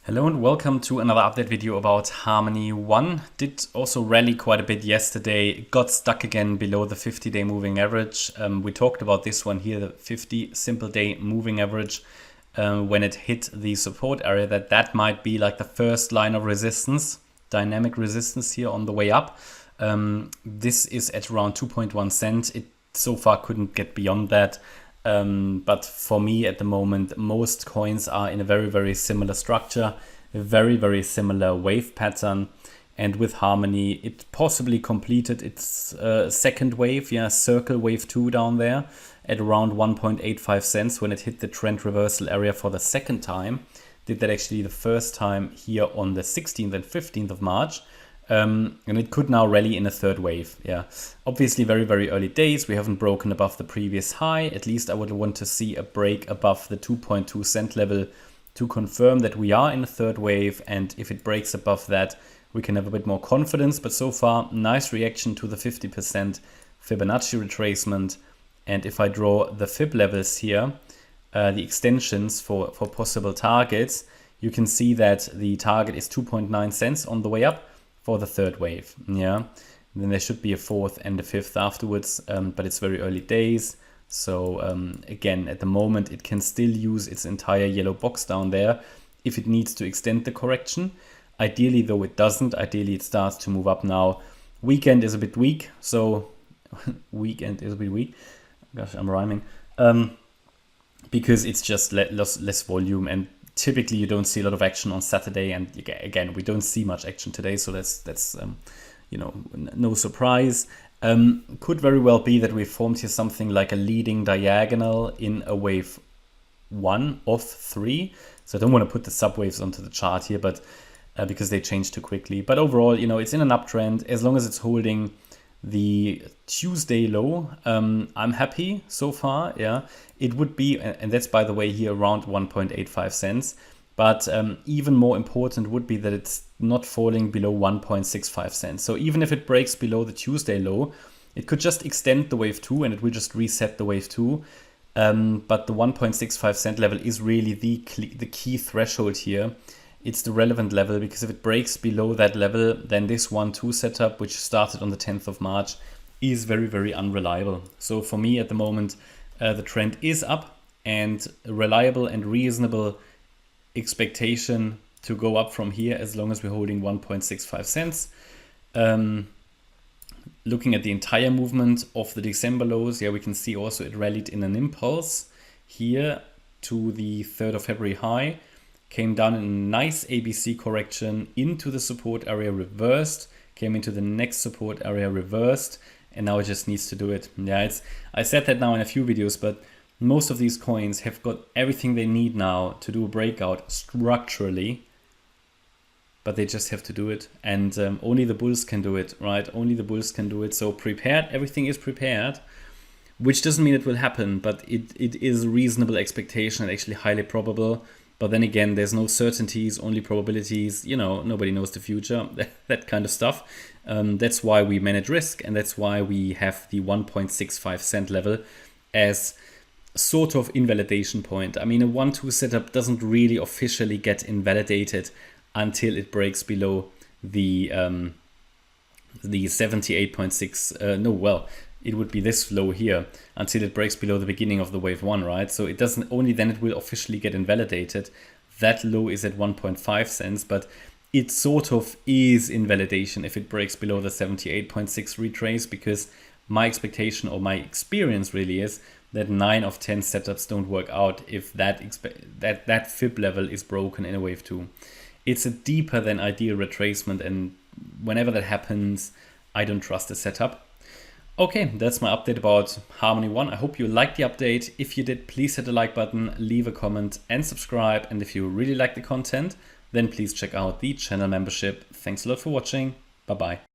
Hello and welcome to another update video about Harmony One. Did also rally quite a bit yesterday. It got stuck again below the 50-day moving average. We talked about this one here, the 50 simple day moving average, when it hit the support area, that might be like the first line of resistance, dynamic resistance here on the way up. This is at around 2.1 cents. It so far couldn't get beyond that. But for me at the moment, most coins are in a very, very similar structure, a very, very similar wave pattern. And with Harmony, it possibly completed its second wave, circle wave 2 down there at around 1.85 cents when it hit the trend reversal area for the second time. Did that actually the first time here on the 16th and 15th of March. And it could now rally in a third wave. Obviously very, very early days. We haven't broken above the previous high. At least I would want to see a break above the 2.2 cent level to confirm that we are in a third wave. And if it breaks above that, we can have a bit more confidence. But so far, nice reaction to the 50% Fibonacci retracement. And if I draw the Fib levels here, the extensions for possible targets, you can see that the target is 2.9 cents on the way up for the third wave. And then there should be a fourth and a fifth afterwards, but it's very early days. So again, at the moment, it can still use its entire yellow box down there if it needs to extend the correction. Ideally, though, it doesn't. Ideally, it starts to move up now. Weekend is a bit weak. So weekend is a bit weak. Gosh, I'm rhyming. Because it's just less volume, and typically you don't see a lot of action on Saturday, and again we don't see much action today, so that's no surprise. Could very well be that we formed here something like a leading diagonal in a wave 1 of 3. So I don't want to put the subwaves onto the chart here, but because they change too quickly. But overall, it's in an uptrend as long as it's holding the Tuesday low. I'm happy so far. It would be, and that's by the way here around 1.85 cents, but even more important would be that it's not falling below 1.65 cents. So even if it breaks below the Tuesday low, it could just extend the wave 2 and it will just reset the wave 2. But the 1.65 cent level is really the key threshold here. It's the relevant level, because if it breaks below that level, then this 1-2 setup, which started on the 10th of March, is very, very unreliable. So for me at the moment, the trend is up, and a reliable and reasonable expectation to go up from here as long as we're holding 1.65 cents. Looking at the entire movement of the December lows, we can see also it rallied in an impulse here to the 3rd of February high. Came down in a nice ABC correction into the support area, reversed, came into the next support area, reversed, and now it just needs to do it. I said that now in a few videos, but most of these coins have got everything they need now to do a breakout structurally, but they just have to do it. And only the bulls can do it, right? Only the bulls can do it. So prepared, everything is prepared, which doesn't mean it will happen, but it is a reasonable expectation and actually highly probable. But then again, there's no certainties, only probabilities. Nobody knows the future, that kind of stuff. That's why we manage risk, and that's why we have the 1.65 cent level as sort of invalidation point. I mean, a 1-2 setup doesn't really officially get invalidated until it breaks below the 78.6. It would be this low here until it breaks below the beginning of the wave 1, right? So it doesn't, only then it will officially get invalidated. That low is at 1.5 cents, but it sort of is invalidation if it breaks below the 78.6 retrace, because my expectation or my experience really is that 9 of 10 setups don't work out if that Fib level is broken in a wave 2. It's a deeper than ideal retracement, and whenever that happens, I don't trust the setup. Okay, that's my update about Harmony One. I hope you liked the update. If you did, please hit the like button, leave a comment and subscribe. And if you really like the content, then please check out the channel membership. Thanks a lot for watching. Bye-bye.